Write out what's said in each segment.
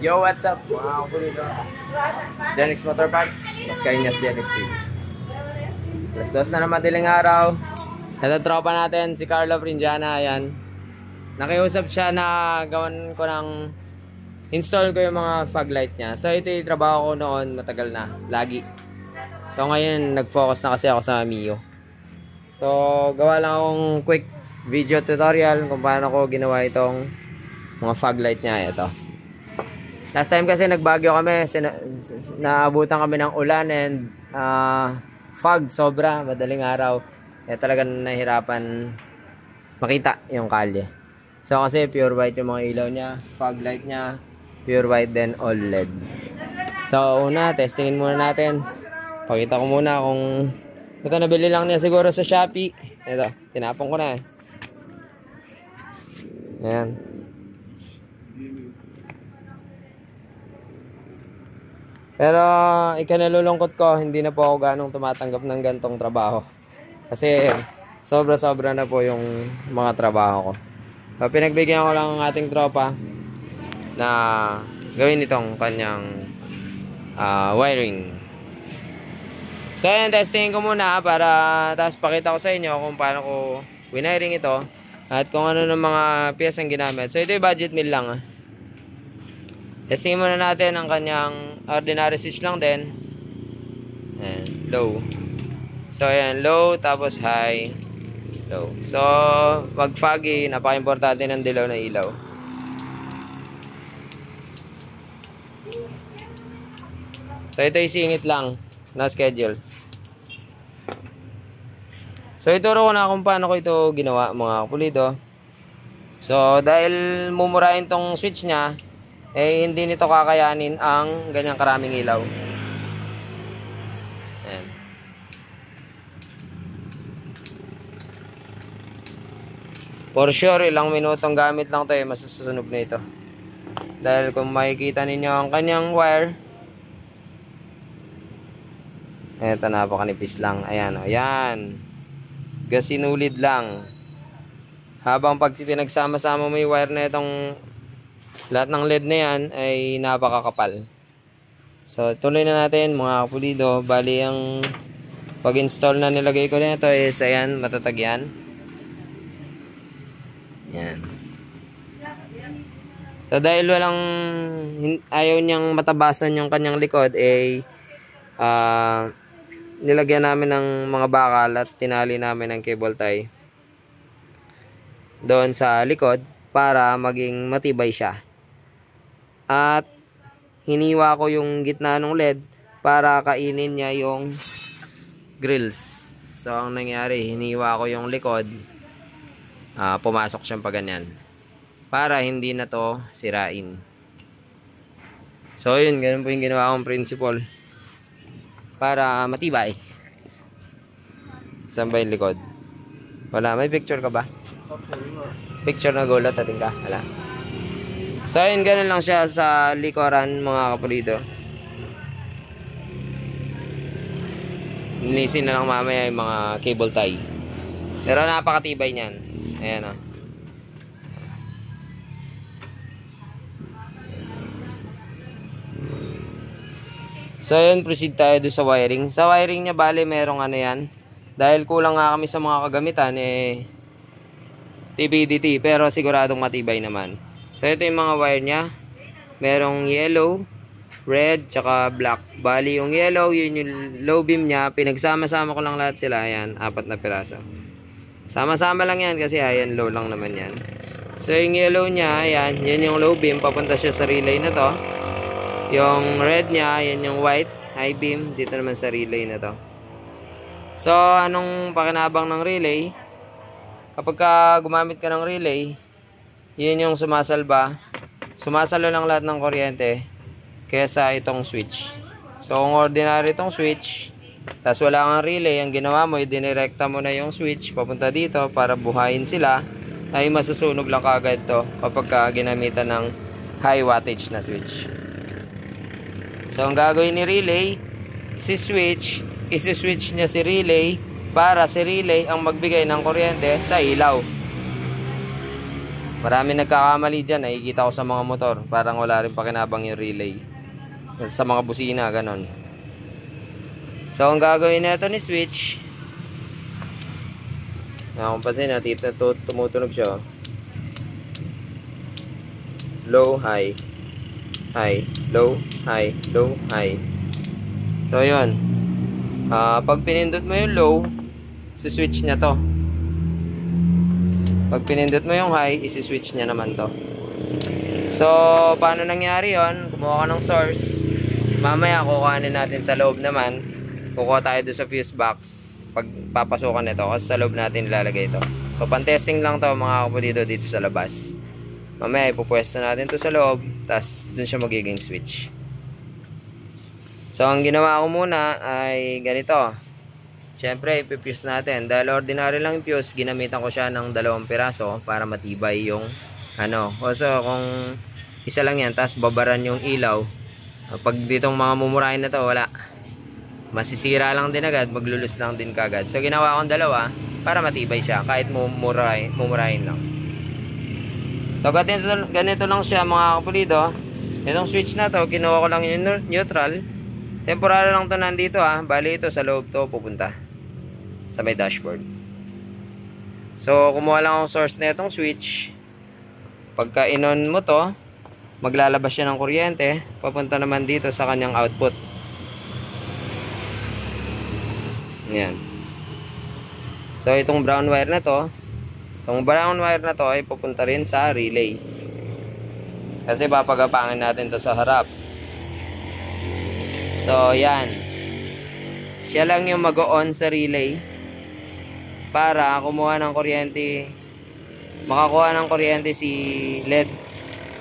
Yo, what's up mga kapulito? Genix Motor Parts, Mascarinas Genix TV. Dos na naman madaling araw. Ito tropa natin, si Carlo Prinjana, ayan. Nakiusap siya na gawan ko ng install ko yung mga fog light niya. So ito yung trabaho ko noon, matagal na, lagi. So ngayon, nag-focus na kasi ako sa Mio. So gawa lang akong quick video tutorial kung paano ko ginawa itong mga fog light niya. Ito. Last time kasi nagbagyo kami, naabutan kami ng ulan and fog, sobra, madaling araw. Kaya talagang nahihirapan makita yung kalye. So kasi pure white yung mga ilaw niya, fog light niya, pure white then all LED. So una, testingin muna natin. Pakita ko muna kung ito, nabili lang niya siguro sa Shopee. Ito, tinapon ko na eh. Ayan. Pero ikanalulungkot ko, hindi na po ako ganong tumatanggap ng gantong trabaho. Kasi sobra-sobra na po yung mga trabaho ko. So, pinagbigyan ko lang ang ating tropa na gawin itong kanyang wiring. So ayan, testingin ko muna para tapos pakita ko sa inyo kung paano ko wiring ito at kung ano ng mga piyesang ginamit. So ito yung budget meal lang. Testingin muna natin ang kanyang ordinary switch lang din. Ayan, low. So ayan, low tapos high, low. So pag foggy, napaka-importante ng dilaw na ilaw. So ito yung singit lang na schedule. So ituro ko na kung paano ko ito ginawa mga kapulito. So dahil mumurahin tong switch nya, eh hindi nito kakayanin ang ganyang karaming ilaw. Ayan. For sure ilang minutong gamit lang to eh, masusunog na ito. Dahil kung makikita ninyo ang kanyang wire, eto, napakanipis lang. Ayan o, yan. Gasinulid lang. Habang pag pinagsama-sama mo yung wire na itong lahat ng LED na yan ay napakakapal. So tuloy na natin mga kapulido. Bali ang pag-install na nilagay ko nito is ayan, matatag yan. Yan. So dahil walang ayaw niyang matabasan yung kanyang likod eh nilagyan namin ng mga bakal at tinali namin ng cable tie doon sa likod para maging matibay siya. At hiniwa ko yung gitna ng LED para kainin niya yung grills. So ang nangyari, hiniwa ko yung likod, pumasok siyang pa ganyan para hindi na to sirain. So yun, ganun po yung ginawa kong principle para matibay. Saan ba yung likod? Wala, may picture ka ba? Picture na gulot atin ka? Wala. So ayun, ganun lang siya sa likuran mga kapulito. Nilisin na lang mamaya yung mga cable tie. Pero napakatibay niyan. Ayan o. So ayun, proceed tayo doon sa wiring. Sa wiring niya bale merong ano yan. Dahil kulang nga kami sa mga kagamitan eh TBDT, pero siguradong matibay naman. So ito yung mga wire niya. Merong yellow, red, tsaka black. Bali yung yellow, yun yung low beam niya. Pinagsama-sama ko lang lahat sila. Ayan, 4 na piraso. Sama-sama lang yan kasi ayan, low lang naman yan. So yung yellow niya, ayan, yun yung low beam. Papunta siya sa relay na to. Yung red niya, yan yung white, high beam, dito naman sa relay na to. So, anong pakinabang ng relay? Kapag gumamit ka ng relay, yun yung sumasalba. Sumasalo lang lahat ng kuryente kesa itong switch. So, kung ordinary itong switch, tas wala kang relay, ang ginawa mo, idinirekta mo na yung switch papunta dito para buhayin sila, ay masusunog lang kagad to kapag ginamitan ng high wattage na switch. So, ang gagawin ni relay, isi-switch niya si relay para si relay ang magbigay ng kuryente sa ilaw. Marami nagkakamali dyan, nakikita ko sa mga motor. Parang wala rin pakinabang yung relay. Sa mga busina, ganon. So, ang gagawin nito ni switch, kung pansin, tumutunog siya. Low, high. High, low, high, low, high. So, yun. Pag pinindot mo yung low, isi-switch niya to. Pag pinindot mo yung high, isi-switch niya naman to. So, paano nangyari yon? Kumuha ka ng source. Mamaya, kukuhanin natin sa loob naman. Kukuha tayo doon sa fuse box. Pag papasukan nito, kasi sa loob natin ilalagay ito. So, pan-testing lang to mga kapatid dito sa labas. Mamaya, ipupwesto natin to sa loob. Tapos, doon siya magiging switch. So, ang ginawa ko muna ay ganito. Siyempre, ipipuse natin. Dahil ordinary lang yung fuse, ginamitan ko siya ng 2 piraso para matibay yung ano. Also, kung isa lang yan, tapos babaran yung ilaw, pag ditong mga mumurahin na to, wala. Masisira lang din agad, maglulus lang din kagad. So, ginawa kong 2 para matibay siya, kahit mumurahin lang. So, ganito lang siya mga kapulido. Itong switch na to, kinuha ko lang yung neutral. Temporary lang to nandito Bali ito sa loob to pupunta sa may dashboard. So, kumuha lang ako source na itong switch. Pagka in-on mo to, maglalabas siya ng kuryente. Papunta naman dito sa kanyang output. Yan. So, itong brown wire na to, ay pupunta rin sa relay. Kasi papagapangin natin to sa harap. So, yan. Siya lang yung mag-on sa relay para kumuha ng kuryente, makakuha ng kuryente si LED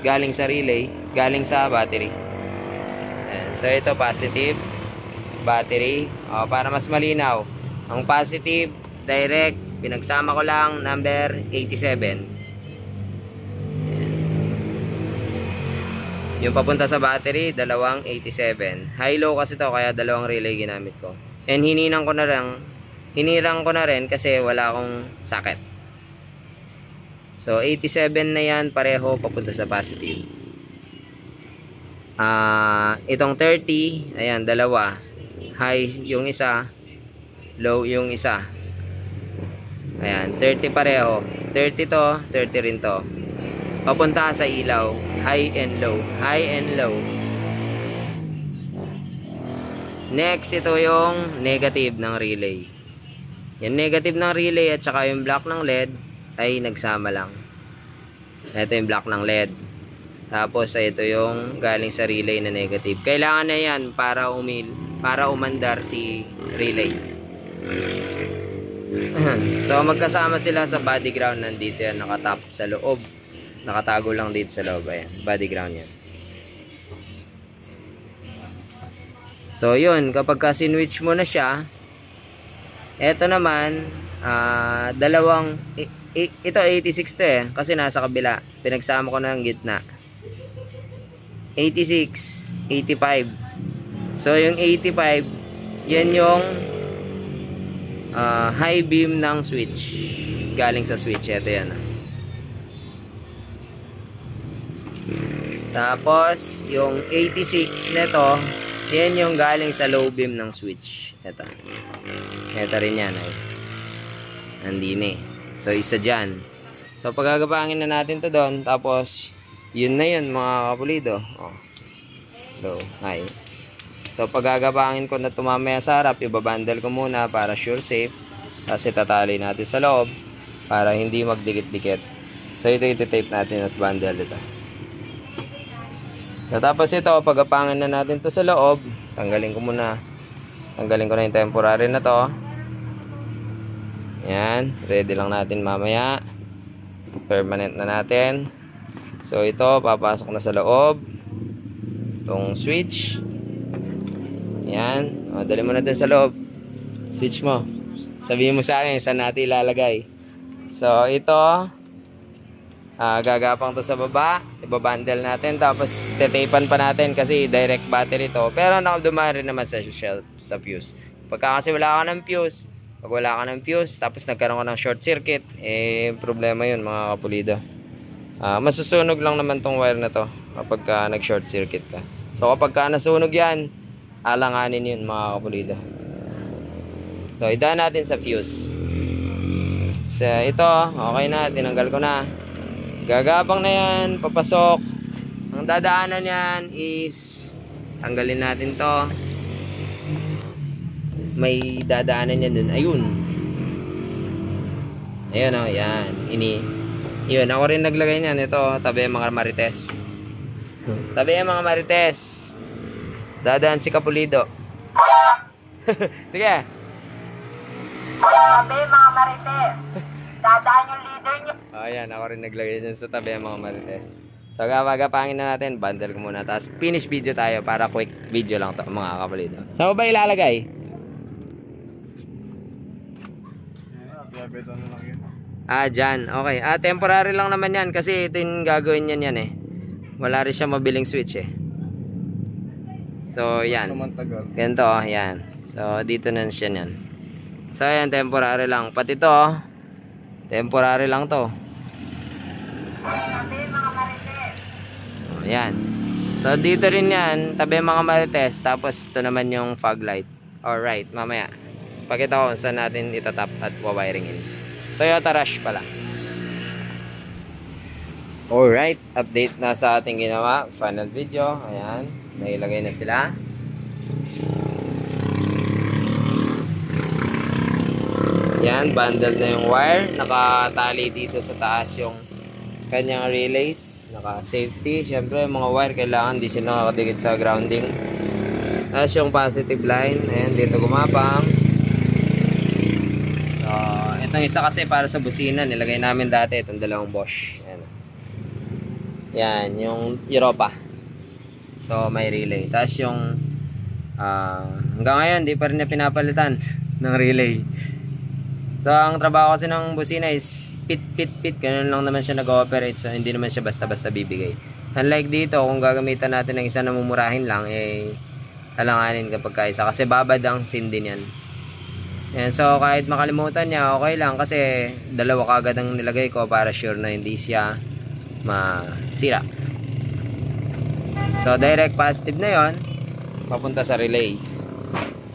galing sa relay, galing sa battery. Yan. So, ito positive, battery. Para mas malinaw. Ang positive, direct, pinagsama ko lang, number 87. Yung papunta sa battery, 287. High-low kasi to, kaya 2 relay ginamit ko. And hinirang ko na rin kasi wala akong socket. So, 87 na yan, pareho papunta sa positive. Itong 30, ayan, 2. High yung isa, low yung isa. Ayan, 30 pareho. 30 to, 30 rin to. Papunta sa ilaw, high and low, high and low. Next, ito yung negative ng relay. Yung negative ng relay at saka yung black ng LED ay nagsama lang. Ito yung black ng LED. Tapos ito yung galing sa relay na negative. Kailangan na yan para umandar si relay. So, magkasama sila sa body ground. Nandito yan, nakatap sa loob. Nakatago lang dito sa loob. Ayan, body ground yan. So, yun. Kapag ka-sinwitch mo na siya, eto naman, ito 86 to kasi nasa kabila. Pinagsama ko na ng gitna. 86, 85. So, yung 85, yan yung high beam ng switch. Galing sa switch. Ito yan. Tapos, yung 86 nito, yan yung galing sa low beam ng switch. Ito. Ito rin yan. Nandini. So, isa dyan. So, pagagapangin na natin to doon. Tapos, yun na yun mga kapulido. Low, high. So, pagagapangin ko na tumamaya sa harap, ibabundle ko muna para sure safe. Kasi tatali natin sa loob para hindi magdikit-dikit. So, ito iti-tape natin as bundle ito. So, tapos ito, pagapangan na natin to sa loob. Tanggalin ko na yung temporary na to. Yan, ready lang natin mamaya. Permanent na natin. So, ito, papasok na sa loob. Itong switch. Yan, dali mo na din sa loob. Switch mo. Sabihin mo sa akin saan natin ilalagay. So, ito, gagapang to sa baba, ibabundle natin, tapos tetapan pa natin kasi direct battery to, pero dumaan rin naman sa shelf, sa fuse. Pagka kasi wala ka ng fuse, pag wala ka ng fuse tapos nagkaroon ka ng short circuit, problema yun mga kapulido. Masusunog lang naman tong wire na to kapag nag short circuit ka. So kapag nasunog yan, alanganin yun mga kapulido. So idaan natin sa fuse. Sa ito, okay na, tinanggal ko na. Gagabang na yan, papasok. Ang dadaanan yan is tanggalin natin to. May dadaanan yan dun. Ayun. Ayun o, yan. Yun, ako rin naglagay niyan. Ito, tabi mga marites. Tabi mga marites. Dadaan si Kapulido. Sige. Tabi mga marites. Dadaan yung leader nyo. Ayan, ako rin naglagay dyan sa tabi mga marites. So, gagapangin na natin. Bundle ko muna. Tapos, finish video tayo para quick video lang to mga Kapulido. Saan ba ilalagay? Dyan. Okay. Temporary lang naman yan kasi ito yung gagawin yan eh. Wala rin siya mabiling switch eh. So, yan. Ganito, yan. So, dito na siya yan. So, yan, temporary lang. Pati to, temporary lang to. Tabi mga marites. Yan. So, dito rin yan, tabi mga marites. Tapos, ito naman yung fog light. Alright, mamaya. Pakita ko saan natin itatap at wawiringin. Toyota Rush pala. Alright, update na sa ating ginawa. Final video. Ayan, nailagay na sila. Yan, bundled na yung wire. Nakatali dito sa taas yung kanyang relays. Naka-safety. Siyempre, yung mga wire kailangan di sila nakakadikit sa grounding. Tapos yung positive line. Ayan, dito gumapang. So, itong isa kasi para sa busina. Nilagay namin dati itong dalawang Bosch. Ayan. Yan, yung Europa. So, may relay. Tapos yung hanggang ngayon, di pa rin na pinapalitan ng relay. So, ang trabaho kasi ng busina is pit. Ganun lang naman siya nag-ooperate. So, hindi naman siya basta-basta bibigay. Unlike dito, kung gagamitan natin ng isa na mumurahin lang, alanganin kapag kaisa. Kasi babad ang sin din yan. Yan. So, kahit makalimutan niya, okay lang. Kasi dalawa kagad ang nilagay ko para sure na hindi siya masira. So, direct positive na yon papunta sa relay.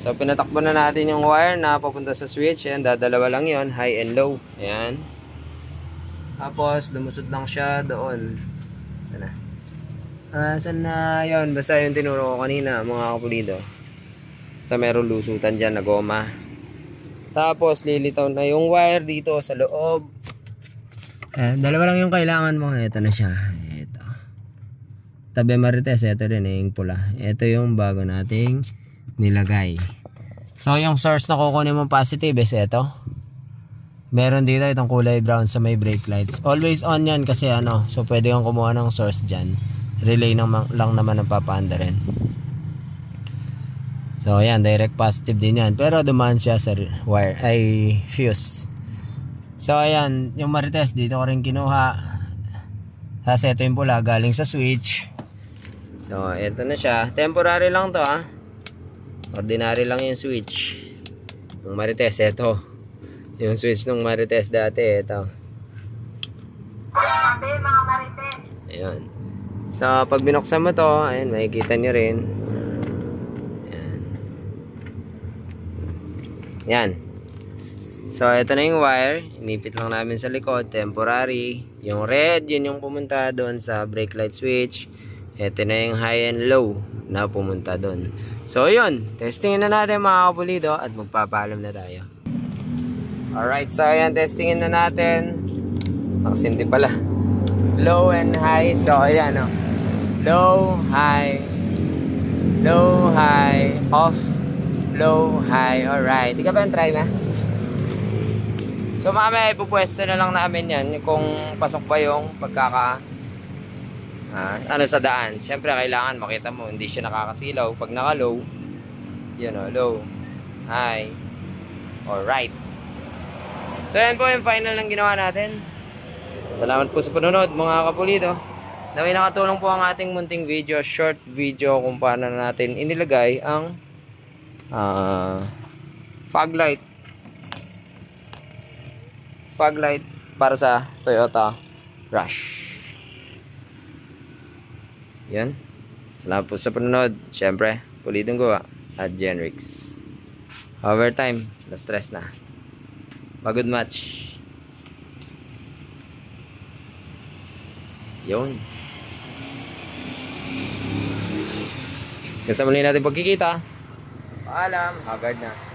So, pinatakbo na natin yung wire na papunta sa switch. Ayan, dadalawa lang yon, high and low. Ayan. Tapos, lumusot lang siya doon. Sana? Saan na yun? Basta yung tinuro ko kanina, mga kapulido. Basta meron lusutan dyan na goma. Tapos, lilitaw na yung wire dito sa loob. Ayan, dalawa lang yung kailangan mo. Ito na siya. Ito. Tabi marites, ito rin yung pula. Ito yung bago nating nilagay. So, yung source na kukunin mo positive is ito. Meron dito itong kulay brown sa may brake lights. Always on yan kasi ano. So, pwede kang kumuha ng source dyan. Relay lang naman ang papaanda rin. So, ayan. Direct positive din yan. Pero dumaan siya sa wire. Ay, fuse. So, ayan. Yung marites dito ko rin kinuha. Kasi ito yung pula. Galing sa switch. So, ito na siya. Temporary lang to ah. Ordinary lang yung switch. Yung marites, ito. Yung switch ng marites dati, ito. Tabi mga marites. Ayan. So, pag binuksan mo to, ayan, makikita nyo rin. Ayan. Yan. So, ito na yung wire. Inipit lang namin sa likod. Temporary. Yung red, yun yung pumunta doon sa brake light switch. Ito na yung high and low na pumunta doon. So, yun. Testingin na natin mga kapulido at magpapaalam na tayo. Alright, so ayan, testingin na natin. Nakasindi pala. Low and high. So, ayan o. Low, high. Low, high. Off. Low, high. Alright. Di ka ba yung try na? So, mamaya ipupwesto na lang namin yan kung pasok pa yung ano sa daan. Siyempre, kailangan makita mo, hindi siya nakakasilaw. Pag naka-low, yun o, low, high. Alright. So, yan po yung final ng ginawa natin. Salamat po sa panunod, mga kapulido. Na may nakatulong po ang ating munting video, short video kung paano natin inilagay ang fog light para sa Toyota Rush. Yan. Salamat po sa panonood. Siyempre, Pulitong Gawa at Genrix. Overtime, na-stress na. Pagod match. Yun. Hanggang sa muli natin pagkikita. Paalam. Haggard na.